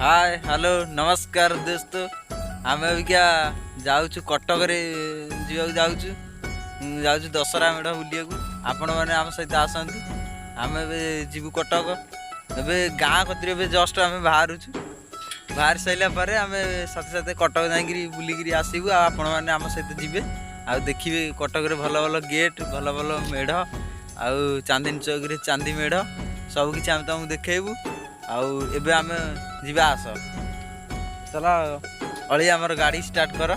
Hi hello नमस्कार दोस्तों। आम अबिका जाऊँ कटक जाऊँ दशहरा मेढ़ बुलिया आपण मैंने आम सहित आसतु। आम जीवु कटक ए गाँ कतिर जस्ट आम बाहर बाहर सारा पर आम साथ साथ कटक जाकि बुलिक आसबू। आपण मैंने आम सहित जी आ देखिए कटक भल भल गेट भल भल मेढ़ आउ चांदनी चौक चांदी मेढ़ सबकि आम तुमको देखू। आउ आम जीवा आस चल अली आमर गाड़ी स्टार्ट कर।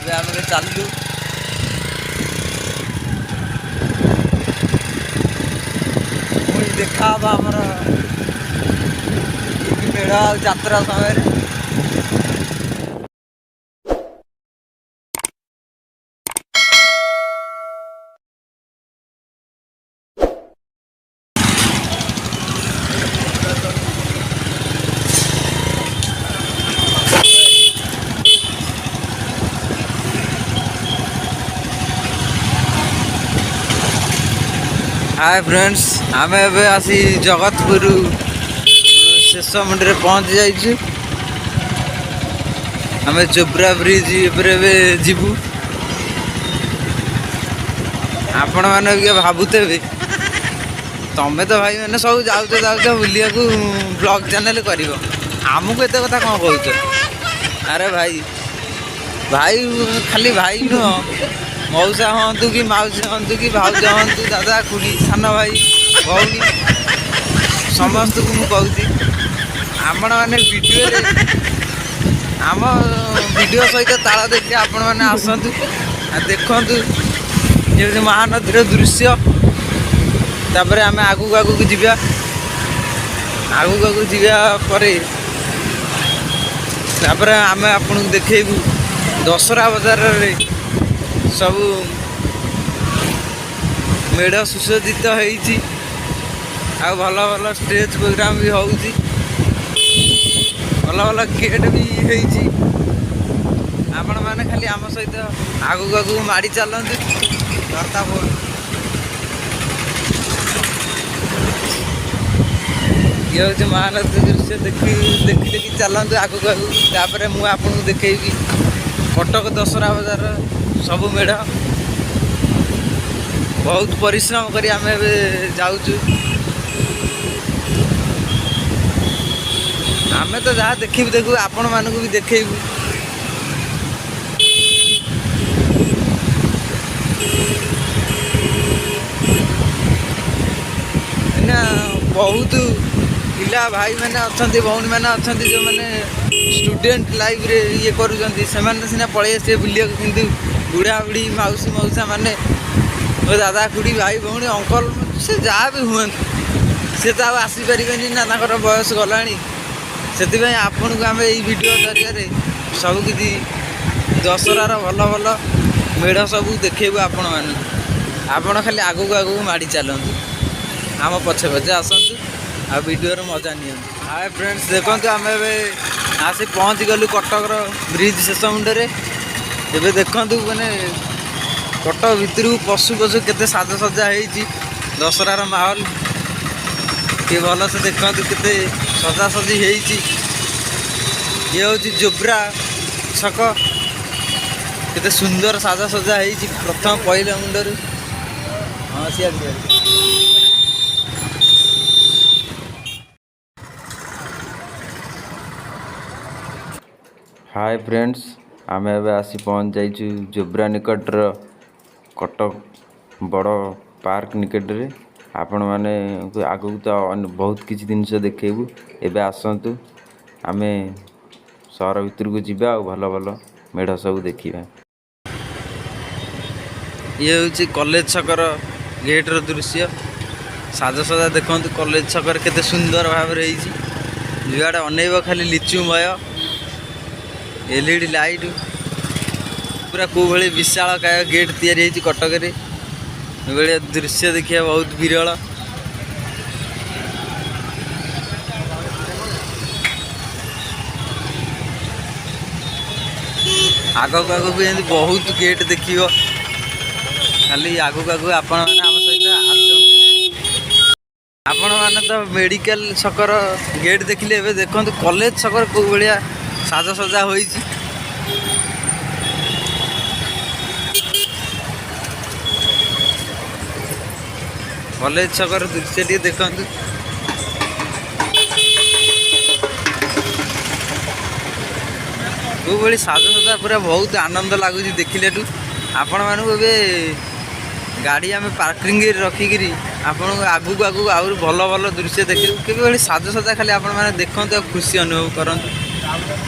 आम चलू पुणी देखा आमर मेढ़ यात्रा समय। हाय फ्रेंड्स आम ए आसी जगतपुर शेष मंडी पहुँची जाइए। आम जोब्रा ब्रिज जीवु। आपण मैंने भावुथे तमें तो भाई मैंने सब जाऊ बुलिया ब्लॉग चैनल कर आमको एत कथा कौन कह। अरे भाई भाई खाली भाई नुह मौसा हूँ कि मौसी हूँ कि भाज हूँ दादा खुड़ी सान भाई भौणी समस्त को मुझे आपण मैंने वीडियो आम वीडियो सहित ताल देखिए आपण मैंने आसतु देखु जमी महानदी दृश्य। तापर आम आगू आगू जावा आगू जावा तापर आम आपन देखू दशहरा बजार सब मेढ़ सुसज्जित होती आ भल भल स्टेज प्रोग्राम भी हो भल भल गेट भी होती। आपण मैंने खाली आम सहित आगू आगू माड़ी चलते धरता फोन ये हूँ महानदी दृश्य देखी देखी देखी चलते आगू आगू। तापर मुझे आपको देखेबी कटक दशहरा बजार सब मेढ़ बहुत परिश्रम करी आम जाऊँ। आम तो जहाँ देखू देखू आपण मानक भी देखू। बहुत पिला भाई मैंने अच्छा भौणी मैंने अच्छा जो मैंने स्टूडेंट लाइफ रे ये करुँचे पलि आसे बुलिया कि बुढ़ा बुढ़ी मौसी मौसा माने दादा खुड़ी भाई भौणी अंकल से जहाँ भी हूँ सी तो आसीपर ना बयस गला से आपन को आम यही वीडियो जरिए सबकि दशहरार भल भल मेढ़ सब देखू। आपण खाली आगू आगू माड़ी चलतु आम पछे पछे आसतु आ वीडियो मजा नि। हाय फ्रेंड्स देखो आम आसी पहुँच गलु कटक ब्रिज शेष मुंडे। एबे देखु मैंने कटक भितर पशु पशु केते साजसज्जा होती दशहरार माहौल ये भल से देखु केते सजासजी होती। ये हूँ जोब्रा छक केते सुंदर साजसज्जा होती प्रथम पहला मुंडर। हाँ सिया हाय फ्रेंड्स आम ए आसी पहुँच जाइए जोब्रा निकटर कटक बड़ पार्क निकट रे। आपण मैंने आगू तो बहुत किसी जिनस देखू। एबे आसतु आम सहर भितर को जीवा भल भल मेढ़ सब देखा। ये हूँ कॉलेज छकर गेट्र दृश्य साजसजा देखु कॉलेज छकर केते सुंदर भाव जुआड़े अनेब खाली लिचुमय एलईडी लाइट पूरा को भाई विशाल काय गेट तैयारी कटक रे दृश्य देखिए बहुत विरल। आगक आगक एमती बहुत गेट देख खाली आगक आगक आपण मैंने आम सहित आपण मैंने तो मेडिकल छकर गेट देखिले एबे देखंतु कॉलेज छकर को भलिया साजसजा होईची। कॉलेज छकर दृश्य टी देखंतु को भली साजसजा पूरा बहुत आनंद लागुची देखिले टू। आपण मानु एबे गाड़ी आम पार्किंग रखिकी आपण आगू आगू आहुरी भल भल दृश्य देखिए के साजसजा खाली आपण मैंने देखते खुशी अनुभव करते।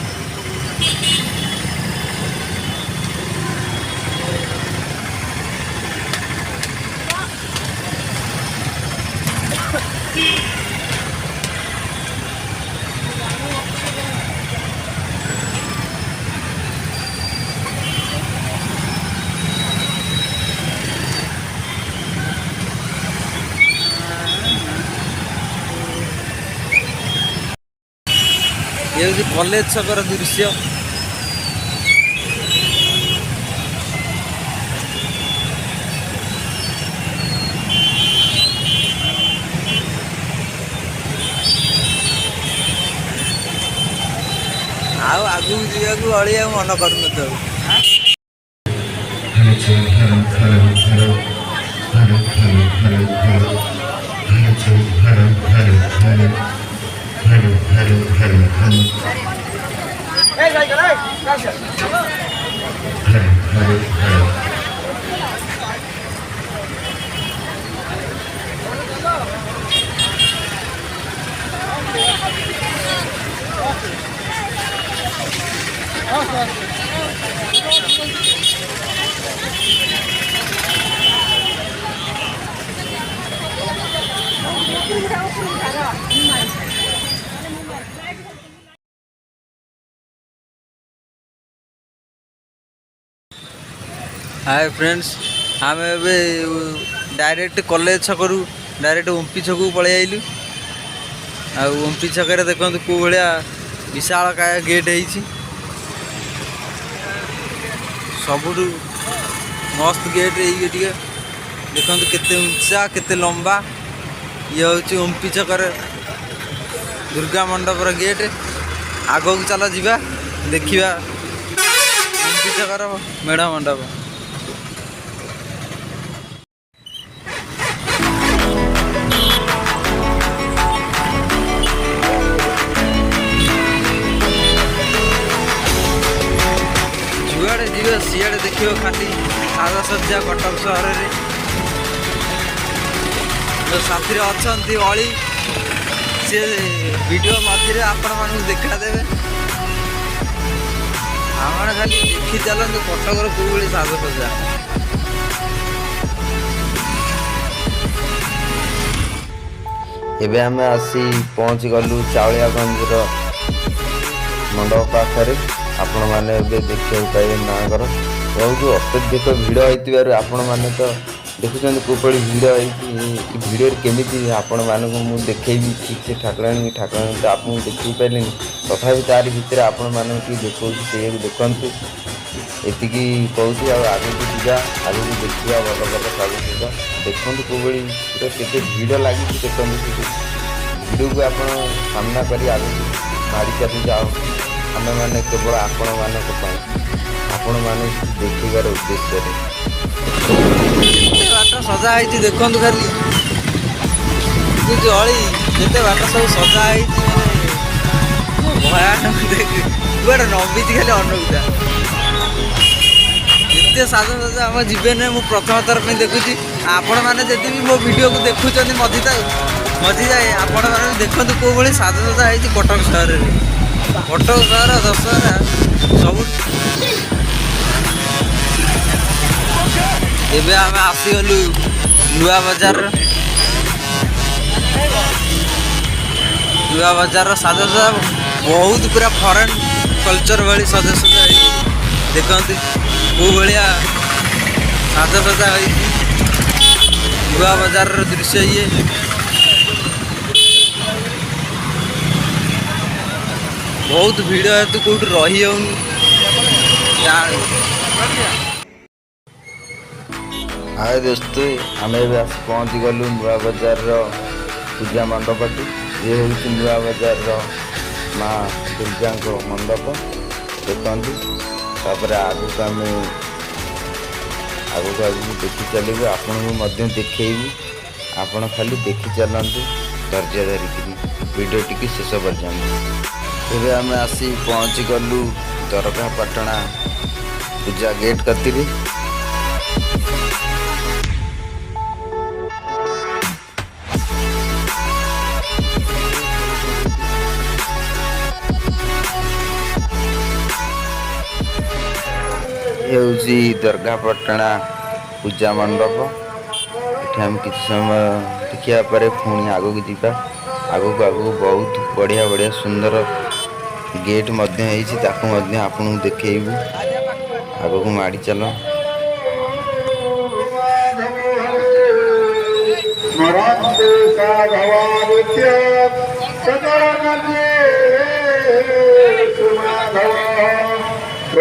ये हूँ कॉलेज छकर दृश्य। आगू जावाक अड़िया मन कर हाय फ्रेंड्स आम डायरेक्ट कॉलेज छकरू डायरेक्ट ओम्पी छक पलि आइलु। ओम्पी छक देखो कौ भाया विशाल काय गेट है सबुठ मस्त गेट ये देखो केते उंचा केते लंबा। ये हूँ ओम्पी छकर दुर्गा मंडपर गेट। आग को चल जा देखा ओम्पी छकर मेढ़ मंडप। जुआड़े जीव सियाड़े देखियो खाली साजसज्जा कटक सहर में जो साथी अच्छा अली सी वीडियो मध्य आपण मानू देखा देवे। आम खाली देखी चलते कटकर कौ भाई साजसज्जा। एबे आम आसी पहुँच गलु चावलियागंज मंडप पाखे। आपण मैंने देखा पाइबे माँगर बहुत अत्यधिक भिड़ होती आपण मैंने तो देखुं कौपड़ी भिड़ भिड़ केमी आपण मानक मुझे देखेबी ठीक से ठाकुराणी ठाकुराणी तो आपको देख पारे तथापि तार भितर आपण मानक देखा से देखु एतिकी कहूँ आगे को जा आगे को देखा भल भल साजसज्जा देखते कौड़ी पूरा केते भिड़ लगी देखते भिड़ को आप सामना कर आगे मारी चली जाओ। आम मैंने केवल आपण मानक देखार उद्देश्य बाट सजा है देखु खाली अली जिते बाट सब सजा है भयानक देख नबी खाली अनौता एत साजसजा आम जीवन में प्रथम थर पर देखुची। आपण मैंने जब भी मो वीडियो को देखुं मझी जाए आपण मैंने देखते कौ भाई साजसजा है कटक सहर में। कटक सहर दशहरा सब एबे आम आसीगलु नुआ बजार साजसजा बहुत पूरा फरेन कल्चर भाई साजसजा देखते कौ भाया साजसजा नुआ बजार दृश्य ये बहुत भिड़ है तो कौट रही हाय दोस्तों आम पहुँच गलु नुआ बजार पूजा मंडपटी ये हूँ नुआ बजार माँ दुर्गा मंडप देखते। तापर आगक आम आगक देखी चलू आपको देखी आपण खाली देखी चलते धैर्य धरिकी वीडियो टी शेष पर्यंत। एबे आम आसी पहुँची गलु दरगाहपाटଣା पूजा गेट कतिरे। दरगाहपाटଣା पूजा मंडप ये हम किसी समय देखा पर पुणी आगक जावा आगक आगक बहुत बढ़िया बढ़िया सुंदर गेट आपको देखू आगक माड़ी चल।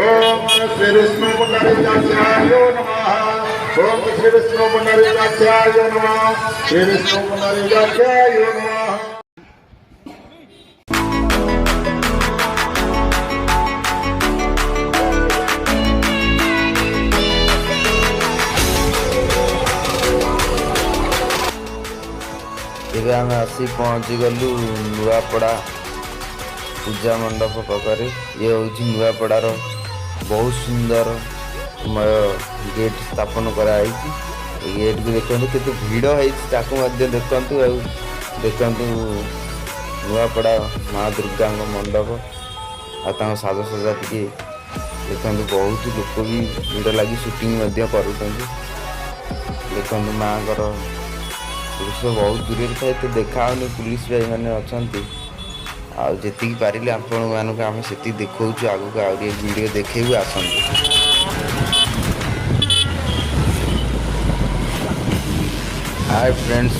ओम श्री विष्णु पुंडरीकाक्षाय नमः। ओम श्री विष्णु पुंडरीकाक्षाय नमः। श्री विष्णु पुंडरीकाक्षाय नमः। एबे आम आसी पहुँची गलु नुआपड़ा पूजा मंडप पाखे। ये हूँ नुआपड़ार बहुत सुंदर गेट स्थापन कराई। गेट को देखते केते भिड़ है देखु नुआपड़ा माँ दुर्गा मंडप आ साजसजा टी देखते बहुत लोक भी भिड़ लगी शूटिंग कर देखते माँ दृश्य बहुत दूर थाए तो देखा पुलिस भाई मैंने अच्छा आती पारे आपण मानक आम से देखा आगक आगे वीडियो देखू आसतु। हाय फ्रेंड्स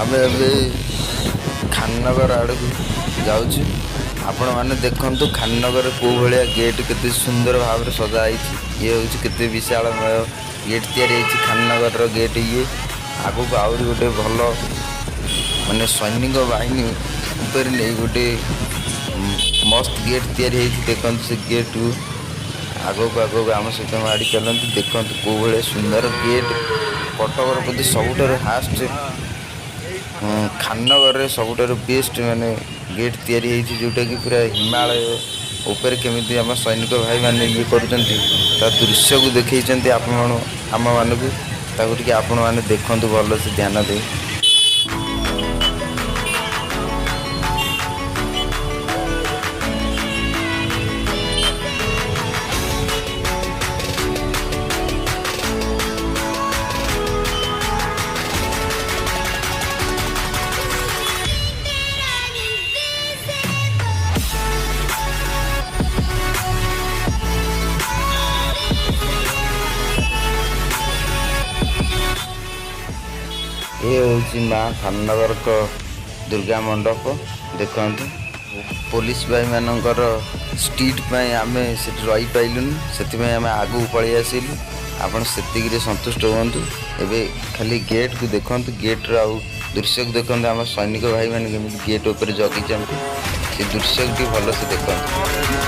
आम खाननगर आड़ को जाऊँ आपण मैंने देखु खाननगर कौ भाया गेट केते सुंदर भाव में सजाई। ये हूँ केते विशालमय गेट तैयारी खाननगर गेट। ये आगक आहरी गोटे भल माने सैनिक बाहिनी उपर नहीं गोटे मस्त गेट तैयारी देखते से गेट आगक आगक आम सहित माड़ी चलती देखते कौ भाया सुंदर गेट। कटकर प्रति सबुठार फास्ट खाननगर सबुठार बेस्ट माने गेट तैयारी जोटा कि पूरा हिमालय ऊपर केमी आम सैनिक भाई मैंने ये कर दृश्य को देखते आम मानक टे आपण मैंने देखु भल से ध्यान दे। ये हूँ माँ खाननगर को दुर्गा मंडप देखु पुलिस भाई मानकर स्ट्रीट आम से रही पाइलुन से आम आगू पलि आसिलु। आपड़ से संतुष्ट हूँ। एबे खाली गेट को देखु गेट रो दृश्य को देखते आम सैनिक भाई मैंने केमी गेट उपर जगी से दृश्य को भल से देखते।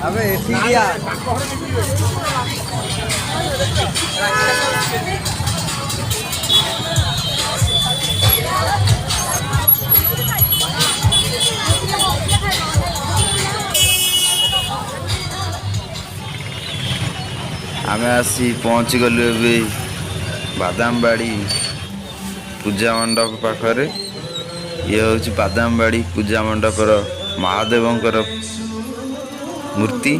अबे एथिया ଆମେ ଆସି ପହଞ୍ଚିଗଲୁ ଏବେ ବାଦାମବାଡ଼ି ପୂଜା ମଣ୍ଡପ ପାଖରେ। ଇଏ ହେଉଛି ବାଦାମବାଡ଼ି ପୂଜା ମଣ୍ଡପର ମହାଦେବଙ୍କର ମୂର୍ତ୍ତି।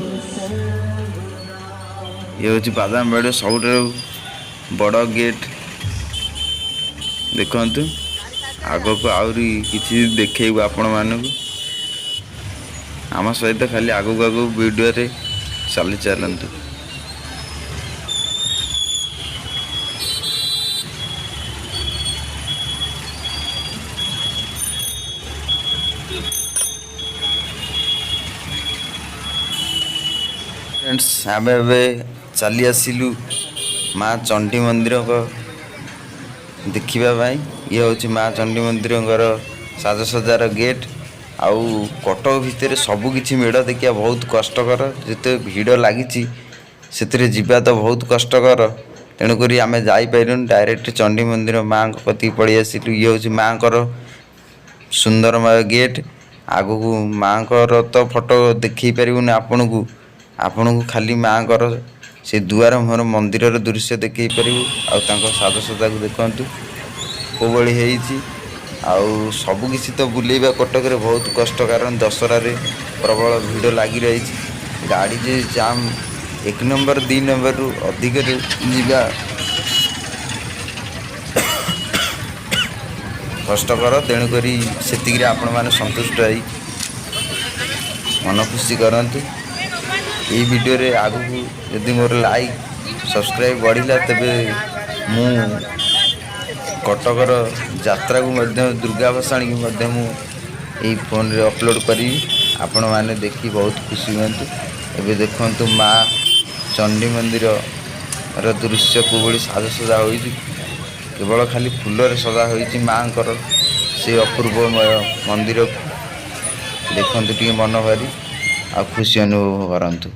ଇଏ ହେଉଛି ବାଦାମବାଡ଼ିର ସବୁଠାରୁ ବଡ଼ ଗେଟ୍। ଦେଖନ୍ତୁ ଆଗକୁ ଆହୁରି କିଛି ଦେଖେଇବୁ ଆପଣମାନଙ୍କୁ। ଆମ ସହିତ ଖାଲି ଆଗକୁ ଆଗକୁ ଭିଡ଼ିଓରେ ଚାଲନ୍ତୁ। फ्रेंड्स आमे ଏବେ ଚାଲି ଆସିଲୁ ମା ଚଣ୍ଡୀ ମନ୍ଦିରଙ୍କ ଦେଖିବା ପାଇଁ। ଇଏ ହେଉଛି ମା ଚଣ୍ଡୀ ମନ୍ଦିରଙ୍କର ସାଜସଜ୍ଜାର ଗେଟ୍। ଆଉ କଟକ ଭିତରେ ସବୁକିଛି ମେଢ଼ ଦେଖିବା ବହୁତ କଷ୍ଟକର। ଯେତେ ଭିଡ଼ ଲାଗିଛି ସେଥିରେ ଯିବା ତ ବହୁତ କଷ୍ଟକର। ତେଣୁକରି ଆମେ ଯାଇପାରିଲୁନି, ଡାଇରେକ୍ଟ ଚଣ୍ଡୀ ମନ୍ଦିର ମାଆଙ୍କ କତିକି ପଳେଇ ଆସିଲୁ। ଇଏ ହେଉଛି ମାଆଙ୍କର ସୁନ୍ଦରମୟ ଗେଟ୍। ଆଗକୁ ମାଆଙ୍କର ତ ଫଟୋ ଦେଖେଇ ପାରିବୁନି ଆପଣଙ୍କୁ ଖାଲି ମାଆଙ୍କର ସେ ଦୁଆର ମୁହଁର ମନ୍ଦିରର ଦୃଶ୍ୟ ଦେଖେଇ ପାରିବୁ। ଆଉ ତାଙ୍କ ସାଜସଜ୍ଜାକୁ ଦେଖନ୍ତୁ କୋଉଭଳି ହେଇଛି। ଆଉ ସବୁକିଛି ତ ବୁଲେଇବା କଟକରେ ବହୁତ କଷ୍ଟ, କାରଣ ଦଶହରାରେ ପ୍ରବଳ ଭିଡ଼ ଲାଗି ରହିଛି। ଗାଡ଼ି ଯେ ଜାମ୍ 1 ନମ୍ବର 2 ନମ୍ବରରୁ ଅଧିକରେ ଯିବା କଷ୍ଟକର। ତେଣୁକରି ସେତିକିରେ ଆପଣମାନେ ସନ୍ତୁଷ୍ଟ ହେଇ ମନ ଖୁସି କରନ୍ତୁ। ଏହି ଭିଡ଼ିଓରେ ଆଗକୁ ଯଦି ମୋର ଲାଇକ୍ ସବସ୍କ୍ରାଇବ୍ ବଢ଼ିଲା, ତେବେ ମୁଁ କଟକର ଯାତ୍ରାକୁ ମଧ୍ୟ ଦୁର୍ଗା ଭସାଣୀକୁ ମଧ୍ୟ ମୁଁ ଏହି ଫୋନରେ ଅପଲୋଡ଼ କରିବି। ଆପଣମାନେ ଦେଖି ବହୁତ ଖୁସି ହୁଅନ୍ତୁ। ଏବେ ଦେଖନ୍ତୁ ମା ଚଣ୍ଡୀ ମନ୍ଦିରର ଦୃଶ୍ୟ କେଉଁଭଳି ସାଜସଜ୍ଜା ହୋଇଛି। କେବଳ ଖାଲି ଫୁଲରେ ସଜା ହୋଇଛି ମାଆଙ୍କର ସେ ଅପୂର୍ବମୟ ମନ୍ଦିରକୁ। ଦେଖନ୍ତୁ ଟିକେ ମନ ଭରି ଆଉ ଖୁସି ଅନୁଭବ କରନ୍ତୁ।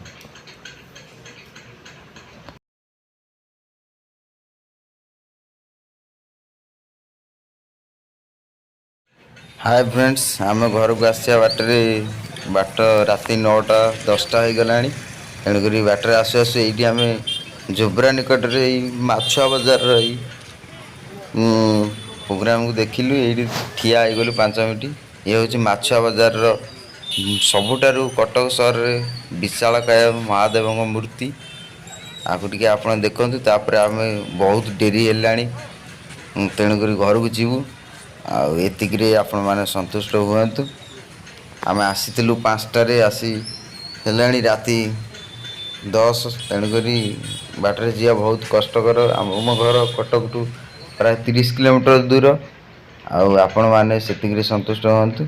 ହାय ଫ୍ରେଣ୍ଡସ୍, ଆମେ ଘରକୁ ଆସିବା ବାଟ ରାତି 9ଟା 10ଟା ହୋଇଗଲାଣି। ତେଣୁକରି ବାଟରେ ଆସୁ ଆସୁ ଏଇଠି ଆମେ ଜୋବ୍ରା ନିକଟରେ ଏଇ ମାଛୁଆ ବଜାରର ଏଇ ପ୍ରୋଗ୍ରାମକୁ ଦେଖିଲୁ। ଏଇଠି ଠିଆ ହେଇଗଲୁ 5 ମିନିଟ୍। ଇଏ ହେଉଛି ମାଛୁଆ ବଜାରର ସବୁଠାରୁ କଟକ ସହରରେ ବିଶାଳକାୟ ମହାଦେବଙ୍କ ମୂର୍ତ୍ତି। ଆକୁ ଟିକେ ଆପଣ ଦେଖନ୍ତୁ, ତାପରେ ଆମେ ବହୁତ ଡେରି ହେଲାଣି, ତେଣୁକରି ଘରକୁ ଯିବୁ। ଆଉ ଏତିକିରେ ଆପଣମାନେ ସନ୍ତୁଷ୍ଟ ହୁଅନ୍ତୁ। ଆମେ ଆସିଥିଲୁ 5ଟାରେ, ଆସି ହେଲାଣି ରାତି 10। ତେଣୁକରି ବାଟରେ ଯିବା ବହୁତ କଷ୍ଟକର। ଆମ ଘର କଟକଠୁ ପ୍ରାୟ 30 କିଲୋମିଟର ଦୂର। ଆଉ ଆପଣମାନେ ସେତିକିରେ ସନ୍ତୁଷ୍ଟ ହୁଅନ୍ତୁ।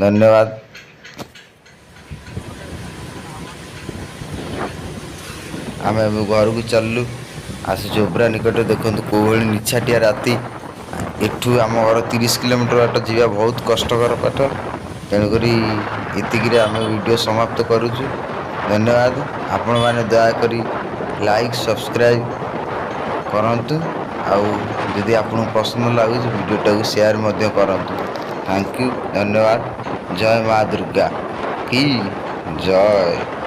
ଧନ୍ୟବାଦ। ଆମେ ଏବେ ଘରକୁ ଚାଲିଲୁ। ଆସି ଜୋବ୍ରା ନିକଟରେ ଦେଖନ୍ତୁ କେଉଁଭଳି ନିଛାଟିଆ ରାତି। ଏଠୁ ଆମ ଘର 30 କିଲୋମିଟର ବାଟ ଯିବା ବହୁତ କଷ୍ଟକର ପାଠ। ତେଣୁକରି ଏତିକିରେ ଆମେ ଭିଡ଼ିଓ ସମାପ୍ତ କରୁଛୁ। ଧନ୍ୟବାଦ। ଆପଣମାନେ ଦୟାକରି ଲାଇକ୍ ସବସ୍କ୍ରାଇବ୍ କରନ୍ତୁ। ଆଉ ଯଦି ଆପଣଙ୍କୁ ପସନ୍ଦ ଲାଗୁଛି ଭିଡ଼ିଓଟାକୁ ସେୟାର ମଧ୍ୟ କରନ୍ତୁ। ଥ୍ୟାଙ୍କ ୟୁ, ଧନ୍ୟବାଦ। ଜୟ ମା ଦୁର୍ଗା କି ଜୟ।